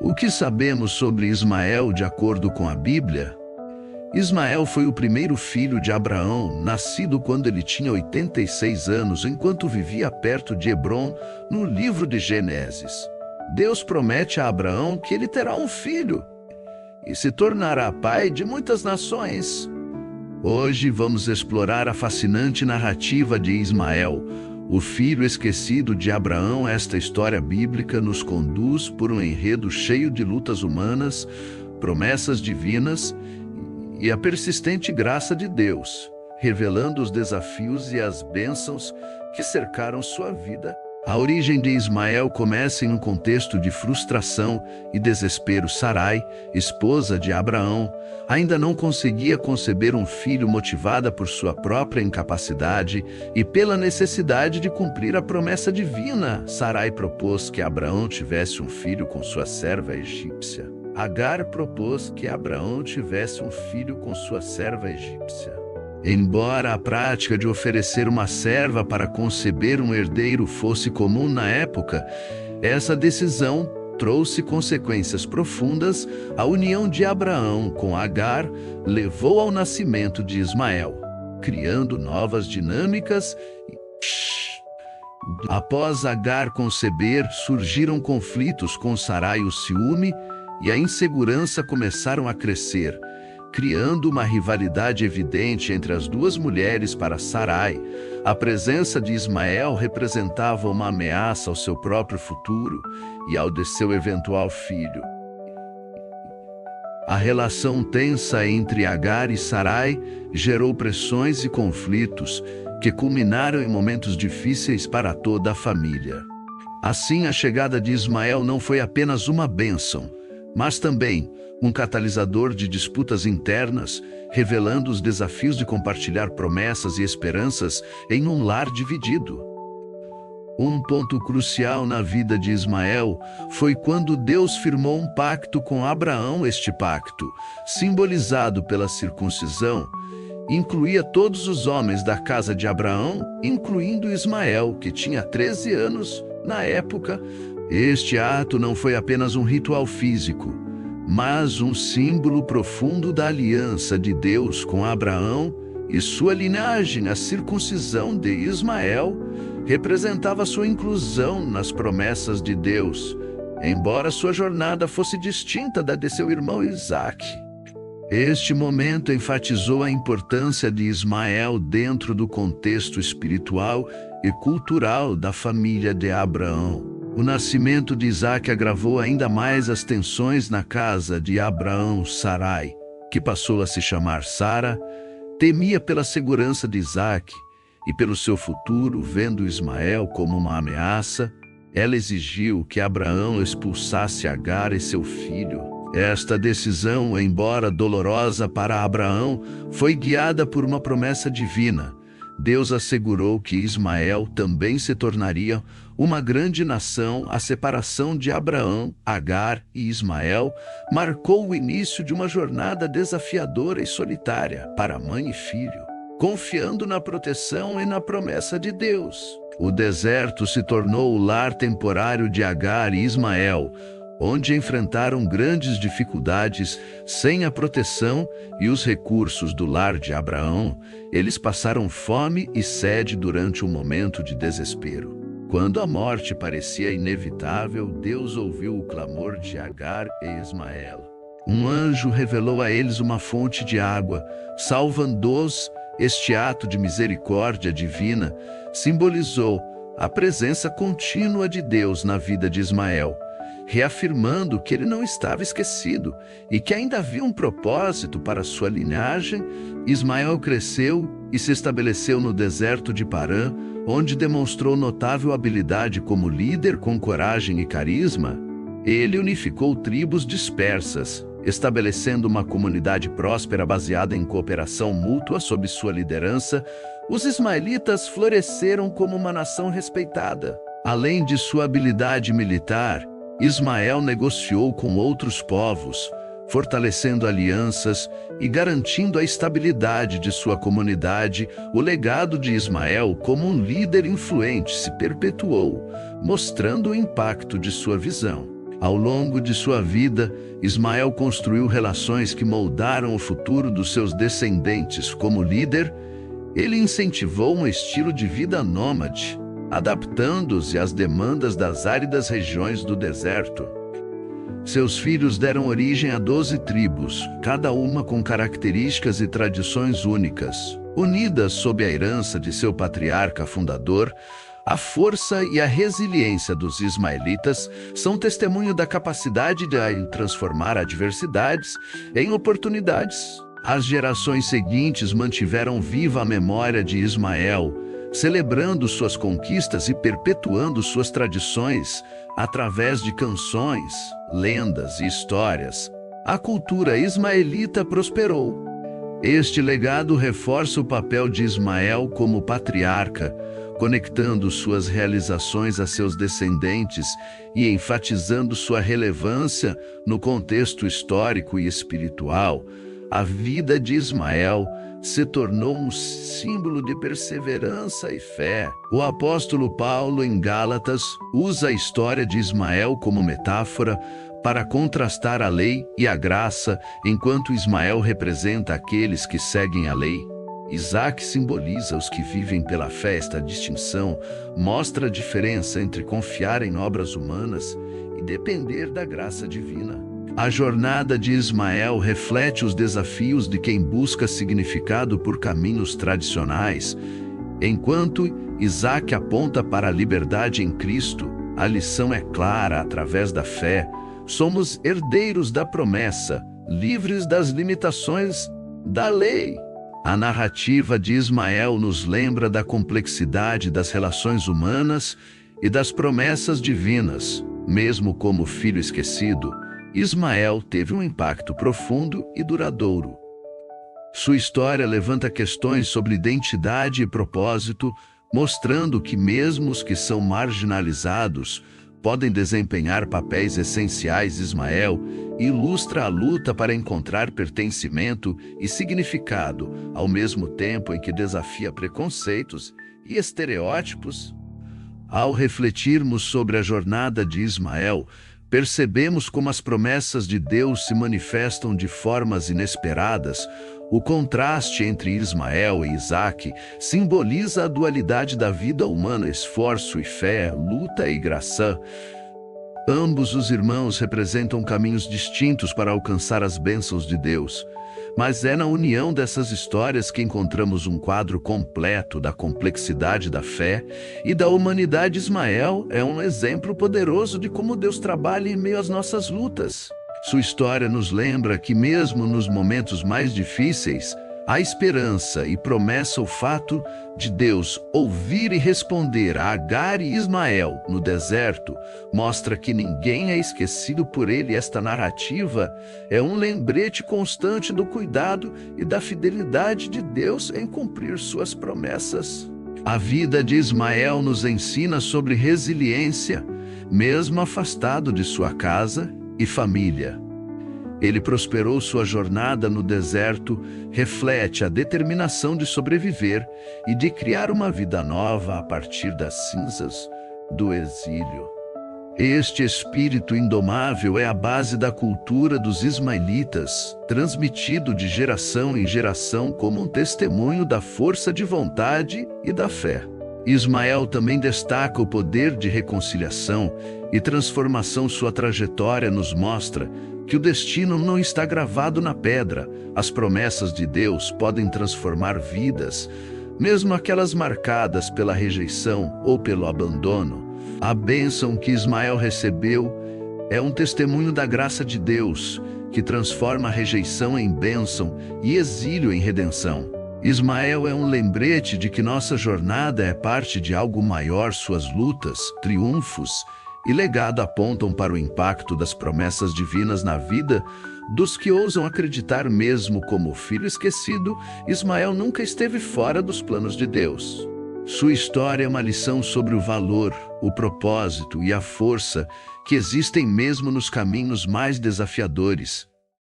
O que sabemos sobre Ismael de acordo com a Bíblia? Ismael foi o primeiro filho de Abraão, nascido quando ele tinha 86 anos, enquanto vivia perto de Hebrom, no livro de Gênesis. Deus promete a Abraão que ele terá um filho e se tornará pai de muitas nações. Hoje vamos explorar a fascinante narrativa de Ismael, o filho esquecido de Abraão. Esta história bíblica nos conduz por um enredo cheio de lutas humanas, promessas divinas e a persistente graça de Deus, revelando os desafios e as bênçãos que cercaram sua vida. A origem de Ismael começa em um contexto de frustração e desespero. Sarai, esposa de Abraão, ainda não conseguia conceber um filho, motivada por sua própria incapacidade e pela necessidade de cumprir a promessa divina. Sarai propôs que Abraão tivesse um filho com sua serva egípcia. Agar propôs que Abraão tivesse um filho com sua serva egípcia. Embora a prática de oferecer uma serva para conceber um herdeiro fosse comum na época, essa decisão trouxe consequências profundas. A união de Abraão com Agar levou ao nascimento de Ismael, criando novas dinâmicas. Após Agar conceber, surgiram conflitos com Sarai. O ciúme e a insegurança começaram a crescer, criando uma rivalidade evidente entre as duas mulheres. Para Sarai, a presença de Ismael representava uma ameaça ao seu próprio futuro e ao de seu eventual filho. A relação tensa entre Agar e Sarai gerou pressões e conflitos que culminaram em momentos difíceis para toda a família. Assim, a chegada de Ismael não foi apenas uma bênção, mas também um catalisador de disputas internas, revelando os desafios de compartilhar promessas e esperanças em um lar dividido. Um ponto crucial na vida de Ismael foi quando Deus firmou um pacto com Abraão. Este pacto, simbolizado pela circuncisão, incluía todos os homens da casa de Abraão, incluindo Ismael, que tinha 13 anos na época. Este ato não foi apenas um ritual físico, mas um símbolo profundo da aliança de Deus com Abraão e sua linhagem. A circuncisão de Ismael representava sua inclusão nas promessas de Deus, embora sua jornada fosse distinta da de seu irmão Isaque. Este momento enfatizou a importância de Ismael dentro do contexto espiritual e cultural da família de Abraão. O nascimento de Isaque agravou ainda mais as tensões na casa de Abraão. Sarai, que passou a se chamar Sara, temia pela segurança de Isaque e pelo seu futuro. Vendo Ismael como uma ameaça, ela exigiu que Abraão expulsasse Agar e seu filho. Esta decisão, embora dolorosa para Abraão, foi guiada por uma promessa divina. Deus assegurou que Ismael também se tornaria uma grande nação. A separação de Abraão, Agar e Ismael marcou o início de uma jornada desafiadora e solitária para mãe e filho, confiando na proteção e na promessa de Deus. O deserto se tornou o lar temporário de Agar e Ismael, onde enfrentaram grandes dificuldades. Sem a proteção e os recursos do lar de Abraão, eles passaram fome e sede durante um momento de desespero. Quando a morte parecia inevitável, Deus ouviu o clamor de Agar e Ismael. Um anjo revelou a eles uma fonte de água, salvando-os. Este ato de misericórdia divina simbolizou a presença contínua de Deus na vida de Ismael, reafirmando que ele não estava esquecido e que ainda havia um propósito para sua linhagem. Ismael cresceu e se estabeleceu no deserto de Parã, onde demonstrou notável habilidade como líder. Com coragem e carisma, ele unificou tribos dispersas, estabelecendo uma comunidade próspera baseada em cooperação mútua. Sob sua liderança, os ismaelitas floresceram como uma nação respeitada. Além de sua habilidade militar, Ismael negociou com outros povos, fortalecendo alianças e garantindo a estabilidade de sua comunidade. O legado de Ismael como um líder influente se perpetuou, mostrando o impacto de sua visão. Ao longo de sua vida, Ismael construiu relações que moldaram o futuro dos seus descendentes. Como líder, ele incentivou um estilo de vida nômade, adaptando-se às demandas das áridas regiões do deserto. Seus filhos deram origem a 12 tribos, cada uma com características e tradições únicas. Unidas sob a herança de seu patriarca fundador, a força e a resiliência dos ismaelitas são testemunho da capacidade de transformar adversidades em oportunidades. As gerações seguintes mantiveram viva a memória de Ismael, celebrando suas conquistas e perpetuando suas tradições através de canções, lendas e histórias. A cultura ismaelita prosperou. Este legado reforça o papel de Ismael como patriarca, conectando suas realizações a seus descendentes e enfatizando sua relevância no contexto histórico e espiritual. A vida de Ismael se tornou um símbolo de perseverança e fé. O apóstolo Paulo, em Gálatas, usa a história de Ismael como metáfora para contrastar a lei e a graça, enquanto Ismael representa aqueles que seguem a lei. Isaac simboliza os que vivem pela fé. Esta distinção mostra a diferença entre confiar em obras humanas e depender da graça divina. A jornada de Ismael reflete os desafios de quem busca significado por caminhos tradicionais. Enquanto Isaac aponta para a liberdade em Cristo, a lição é clara: através da fé, somos herdeiros da promessa, livres das limitações da lei. A narrativa de Ismael nos lembra da complexidade das relações humanas e das promessas divinas. Mesmo como filho esquecido, Ismael teve um impacto profundo e duradouro. Sua história levanta questões sobre identidade e propósito, mostrando que mesmo os que são marginalizados podem desempenhar papéis essenciais. Ismael ilustra a luta para encontrar pertencimento e significado, ao mesmo tempo em que desafia preconceitos e estereótipos. Ao refletirmos sobre a jornada de Ismael, percebemos como as promessas de Deus se manifestam de formas inesperadas. O contraste entre Ismael e Isaac simboliza a dualidade da vida humana: esforço e fé, luta e graça. Ambos os irmãos representam caminhos distintos para alcançar as bênçãos de Deus, mas é na união dessas histórias que encontramos um quadro completo da complexidade da fé e da humanidade. Ismael é um exemplo poderoso de como Deus trabalha em meio às nossas lutas. Sua história nos lembra que mesmo nos momentos mais difíceis, há esperança e promessa. O fato de Deus ouvir e responder a Agar e Ismael no deserto mostra que ninguém é esquecido por ele. Esta narrativa é um lembrete constante do cuidado e da fidelidade de Deus em cumprir suas promessas. A vida de Ismael nos ensina sobre resiliência, mesmo afastado de sua casa e família. Ele prosperou. Sua jornada no deserto reflete a determinação de sobreviver e de criar uma vida nova a partir das cinzas do exílio. Este espírito indomável é a base da cultura dos ismaelitas, transmitido de geração em geração como um testemunho da força de vontade e da fé. Ismael também destaca o poder de reconciliação e transformação. Sua trajetória nos mostra que o destino não está gravado na pedra. As promessas de Deus podem transformar vidas, mesmo aquelas marcadas pela rejeição ou pelo abandono. A bênção que Ismael recebeu é um testemunho da graça de Deus, que transforma a rejeição em bênção e exílio em redenção. Ismael é um lembrete de que nossa jornada é parte de algo maior. Suas lutas, triunfos e legado apontam para o impacto das promessas divinas na vida dos que ousam acreditar. Mesmo como filho esquecido, Ismael nunca esteve fora dos planos de Deus. Sua história é uma lição sobre o valor, o propósito e a força que existem mesmo nos caminhos mais desafiadores.